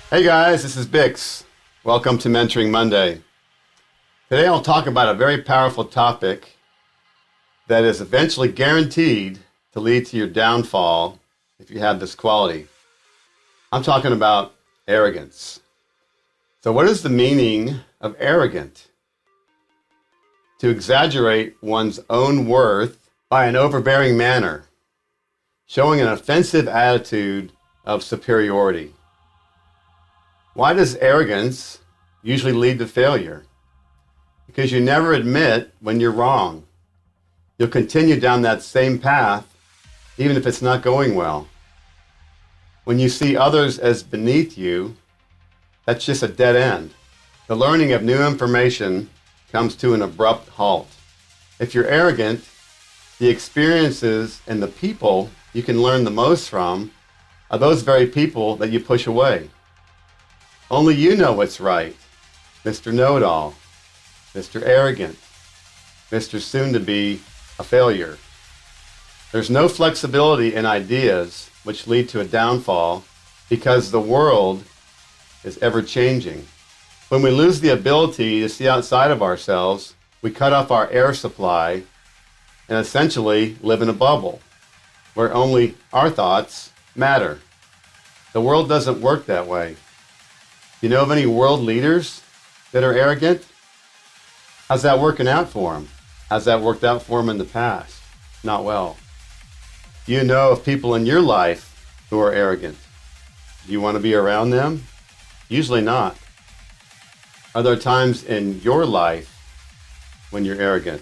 Hey guys, this is BiXX. Welcome to Mentoring Monday. Today I'll talk about a very powerful topic that is eventually guaranteed to lead to your downfall if you have this quality. I'm talking about arrogance. So what is the meaning of arrogant? To exaggerate one's own worth by an overbearing manner, showing an offensive attitude of superiority. Why does arrogance usually lead to failure? Because you never admit when you're wrong. You'll continue down that same path even if it's not going well. When you see others as beneath you, that's just a dead end. The learning of new information comes to an abrupt halt. If you're arrogant, the experiences and the people you can learn the most from are those very people that you push away. Only you know what's right, Mr. Know-It-All, Mr. Arrogant, Mr. Soon-to-be a failure. There's no flexibility in ideas which lead to a downfall because the world is ever-changing. When we lose the ability to see outside of ourselves, we cut off our air supply and essentially live in a bubble where only our thoughts matter. The world doesn't work that way. Do you know of any world leaders that are arrogant? How's that working out for them? How's that worked out for them in the past? Not well. Do you know of people in your life who are arrogant? Do you want to be around them? Usually not. Are there times in your life when you're arrogant?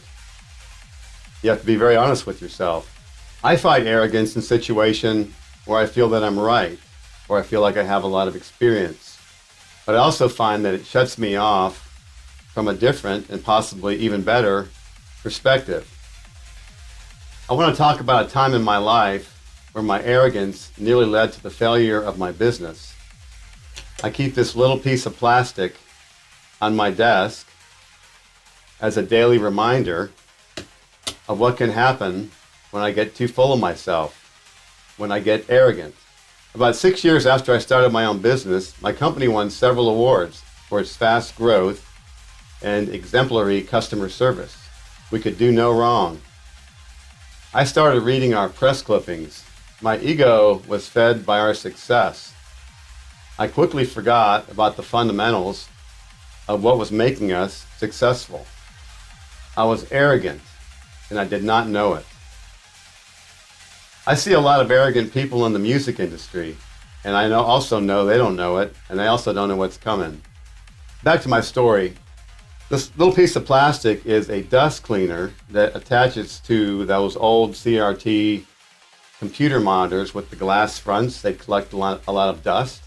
You have to be very honest with yourself. I fight arrogance in situations where I feel that I'm right, or I feel like I have a lot of experience. But I also find that it shuts me off from a different and possibly even better perspective. I want to talk about a time in my life where my arrogance nearly led to the failure of my business. I keep this little piece of plastic on my desk as a daily reminder of what can happen when I get too full of myself, when I get arrogant. About 6 years after I started my own business, my company won several awards for its fast growth and exemplary customer service. We could do no wrong. I started reading our press clippings. My ego was fed by our success. I quickly forgot about the fundamentals of what was making us successful. I was arrogant, and I did not know it. I see a lot of arrogant people in the music industry, and I also know they don't know it, and they also don't know what's coming. Back to my story. This little piece of plastic is a dust cleaner that attaches to those old CRT computer monitors with the glass fronts. They collect a lot of dust.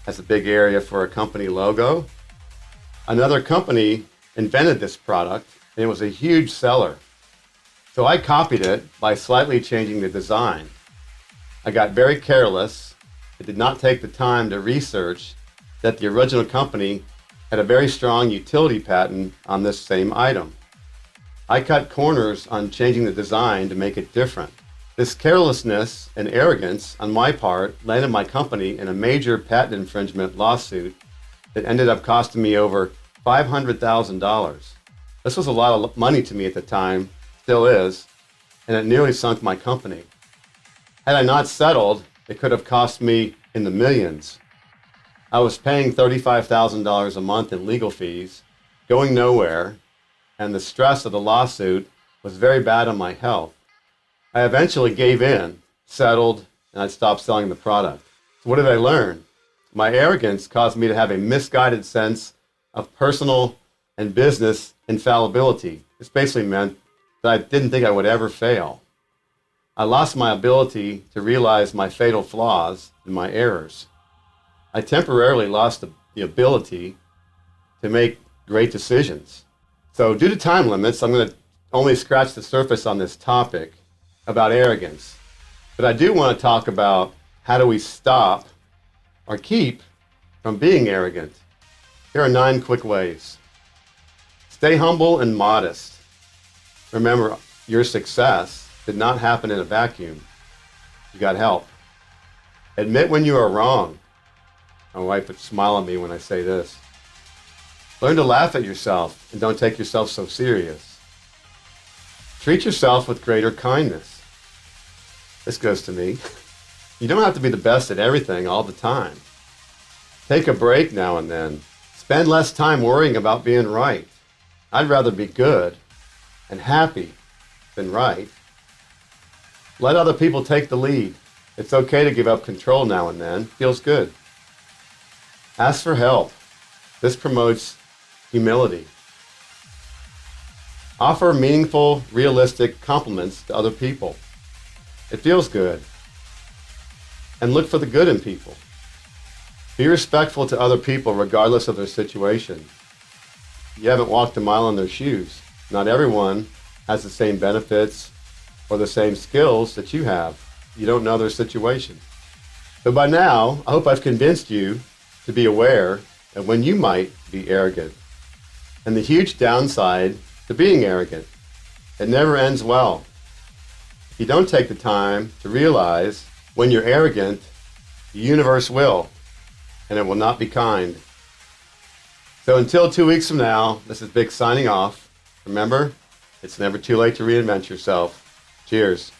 Has a big area for a company logo. Another company invented this product, and it was a huge seller. So I copied it by slightly changing the design. I got very careless. I did not take the time to research that the original company had a very strong utility patent on this same item. I cut corners on changing the design to make it different. This carelessness and arrogance on my part landed my company in a major patent infringement lawsuit that ended up costing me over $500,000. This was a lot of money to me at the time, still is, and it nearly sunk my company. Had I not settled, it could have cost me in the millions. I was paying $35,000 a month in legal fees, going nowhere, and the stress of the lawsuit was very bad on my health. I eventually gave in, settled, and I stopped selling the product. So what did I learn? My arrogance caused me to have a misguided sense of personal and business infallibility. This basically meant that I didn't think I would ever fail. I lost my ability to realize my fatal flaws and my errors. I temporarily lost the ability to make great decisions. So due to time limits, I'm going to only scratch the surface on this topic about arrogance. But I do want to talk about how do we stop or keep from being arrogant. Here are 9 quick ways. Stay humble and modest. Remember, your success did not happen in a vacuum. You got help. Admit when you are wrong. My wife would smile at me when I say this. Learn to laugh at yourself and don't take yourself so serious. Treat yourself with greater kindness. This goes to me. You don't have to be the best at everything all the time. Take a break now and then. Spend less time worrying about being right. I'd rather be good and happy than right. Let other people take the lead. It's okay to give up control now and then. Feels good. Ask for help. This promotes humility. Offer meaningful, realistic compliments to other people. It feels good. And look for the good in people. Be respectful to other people regardless of their situation. You haven't walked a mile in their shoes. Not everyone has the same benefits or the same skills that you have. You don't know their situation. So by now, I hope I've convinced you to be aware of when you might be arrogant and the huge downside to being arrogant. It never ends well. If you don't take the time to realize when you're arrogant, the universe will, and it will not be kind. So until 2 weeks from now, this is BiXX signing off. Remember, it's never too late to reinvent yourself. Cheers.